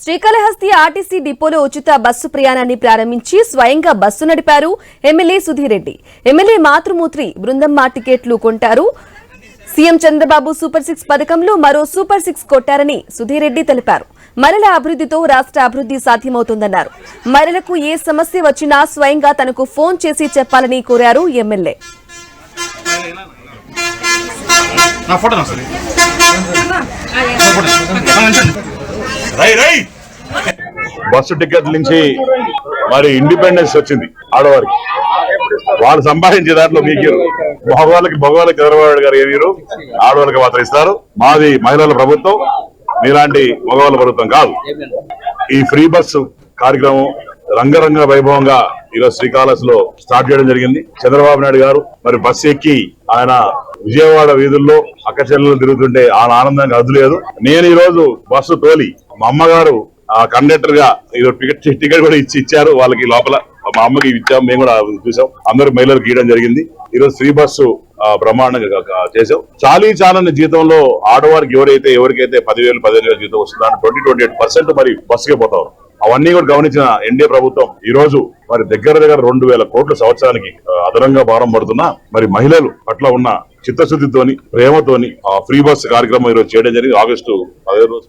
Srikalahasti RTC డిపోలో ఉచిత bus ప్రయాణాన్ని ప్రారంభించి స్వయంగా బస్సు నడిపారు ఎమ్మెల్యే సుధీర్ రెడ్డి. ఎమ్మెల్యే మాతృమూర్తి బృందమ్మ టికెట్లు కొంటారు. సీఎం చంద్రబాబు సూపర్ 6 పథకంలో మరో సూపర్ 6 కొట్టారని సుధీర్ రెడ్డి తెలిపారు. మహిళల అభివృద్ధితో రాష్ట్ర అభివృద్ధి సాధ్యమవుతుందన్నారు. మహిళలకు ఏ సమస్య వచ్చినా స్వయంగా తనకు ఫోన్ చేసి చెప్పాలని కోరారు ఎమ్మెల్యే. బస్సు టికెట్ల నుంచి మరి ఇండిపెండెన్స్ వచ్చింది ఆడవారికి. వాళ్ళు సంపాదించే దాంట్లో మీకు భగవాళ్ళకి చంద్రబాబు గారు ఏమీరు ఆడవాళ్ళకి మాత్రం ఇస్తారు. మాది మహిళల ప్రభుత్వం, మీలాంటి మగవాళ్ళ ప్రభుత్వం కాదు. ఈ ఫ్రీ బస్సు కార్యక్రమం రంగరంగ వైభవంగా ఈరోజు శ్రీకాళహస్తిలో స్టార్ట్ చేయడం జరిగింది. చంద్రబాబు నాయుడు గారు మరి బస్సు ఎక్కి ఆయన విజయవాడ వీధుల్లో అక్క చెల్లెలు తిరుగుతుంటే ఆయన ఆనందంగా అద్దులేదు. నేను ఈ రోజు బస్సు తోలి మా అమ్మగారు ఆ కండక్టర్ గా ఈరోజు టికెట్ కూడా ఇచ్చారు వాళ్ళకి. లోపల మా అమ్మకి ఇచ్చాం, మేము కూడా చూసాం. అందరూ మహిళలకు ఇవ్వడం జరిగింది. ఈరోజు ఫ్రీ బస్సు బ్రహ్మాండంగా చేసాం. చాలని జీతంలో ఆడవారికి ఎవరికైతే 10,000 జీతం వస్తుందో 28% మరి బస్సుకే పోతారు. అవన్నీ కూడా గమనించిన ఎన్డీఏ ప్రభుత్వం ఈ రోజు మరి దగ్గర 2,000 కోట్ల సంవత్సరానికి అదనంగా భారం పడుతున్నా మరి మహిళలు పట్ల ఉన్న చిత్తశుద్ధితోని ప్రేమతోని ఆ ఫ్రీ బస్ కార్యక్రమం ఈరోజు చేయడం జరిగింది. ఆగస్టు 15 రోజు